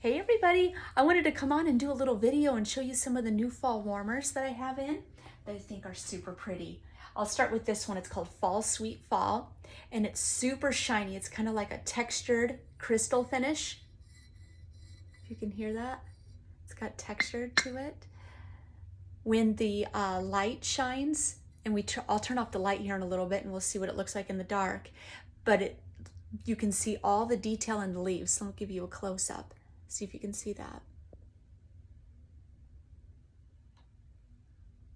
Hey everybody, I wanted to come on and do a little video and show you some of the new fall warmers that I have in that I think are super pretty. I'll start with this one. It's called Fall Sweet Fall and it's super shiny. It's kind of like a textured crystal finish. If you can hear that, it's got texture to it. When the light shines, and I'll turn off the light here in a little bit and we'll see what it looks like in the dark, but you can see all the detail in the leaves. So I'll give you a close-up. See if you can see that.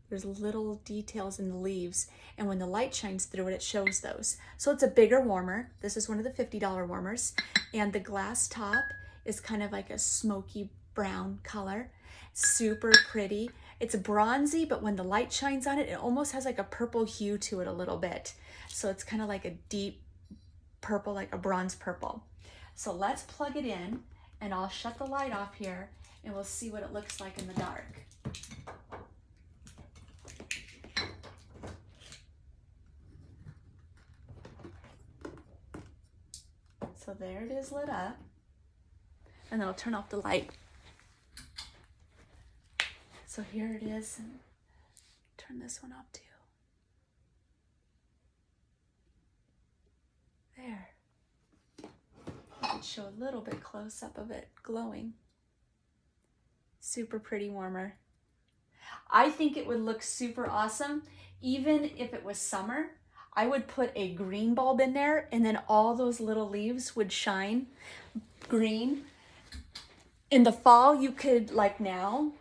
There's little details in the leaves, and when the light shines through it, it shows those. So it's a bigger warmer. This is one of the $50 warmers, and the glass top is kind of like a smoky brown color. Super pretty. It's bronzy, but when the light shines on it, it almost has like a purple hue to it a little bit. So it's kind of like a deep purple, like a bronze purple. So let's plug it in, and I'll shut the light off here and we'll see what it looks like in the dark. So there it is lit up, and then I'll turn off the light. So here it is, and turn this one off too. There. Show a little bit close up of it glowing. Super pretty warmer. I think it would look super awesome even if it was summer. I would put a green bulb in there, and then all those little leaves would shine green. In the fall, you could, like now,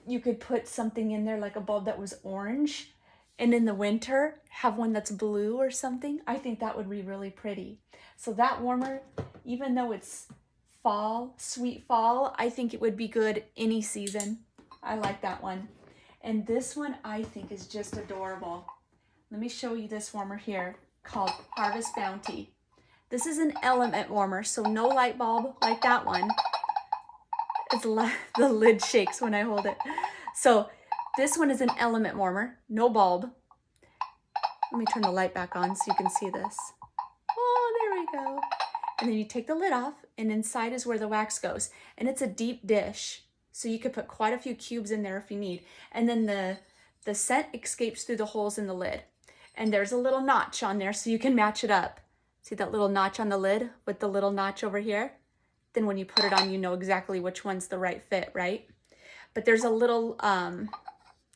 you could put something in there like a bulb that was orange, and in the winter have one that's blue or something. I think that would be really pretty. So that warmer, even though it's fall, sweet fall, I think it would be good any season. I like that one. And this one I think is just adorable. Let me show you this warmer here called Harvest Bounty. This is an element warmer, so no light bulb like that one. The lid shakes when I hold it. So this one is an element warmer, no bulb. Let me turn the light back on so you can see this. Oh, there we go. And then you take the lid off, and inside is where the wax goes. And it's a deep dish, so you could put quite a few cubes in there if you need. And then the scent escapes through the holes in the lid. And there's a little notch on there so you can match it up. See that little notch on the lid with the little notch over here? Then when you put it on, you know exactly which one's the right fit, right? But there's a little,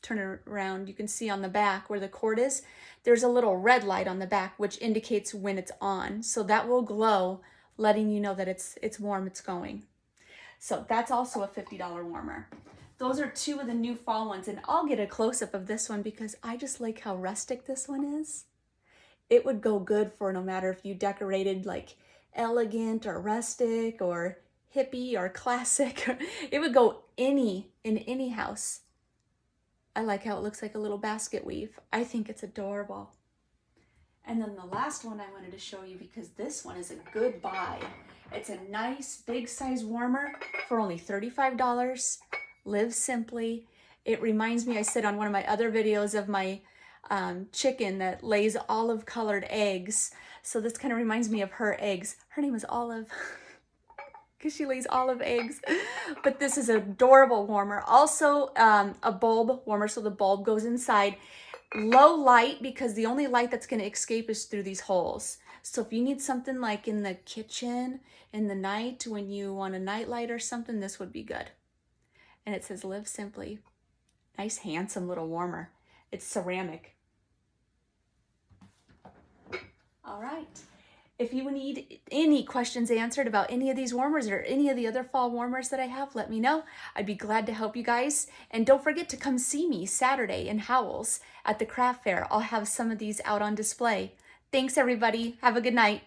turn it around, you can see on the back where the cord is, there's a little red light on the back which indicates when it's on. So that will glow, letting you know that it's warm, it's going. So that's also a $50 warmer. Those are two of the new fall ones, and I'll get a close-up of this one because I just like how rustic this one is. It would go good for no matter if you decorated like elegant or rustic or hippie or classic. It would go in any house. I like how it looks like a little basket weave. I think it's adorable. And then the last one I wanted to show you, because this one is a good buy. It's a nice big size warmer for only $35. Live simply. It reminds me, I said on one of my other videos of my chicken that lays olive colored eggs. So this kind of reminds me of her eggs. Her name is Olive because she lays olive eggs. But this is an adorable warmer. Also a bulb warmer, so the bulb goes inside. Low light, because the only light that's going to escape is through these holes. So if you need something like in the kitchen in the night when you want a night light or something, this would be good. And it says Live Simply. Nice, handsome little warmer. It's ceramic. All right. If you need any questions answered about any of these warmers or any of the other fall warmers that I have, let me know. I'd be glad to help you guys. And don't forget to come see me Saturday in Howells at the craft fair. I'll have some of these out on display. Thanks, everybody. Have a good night.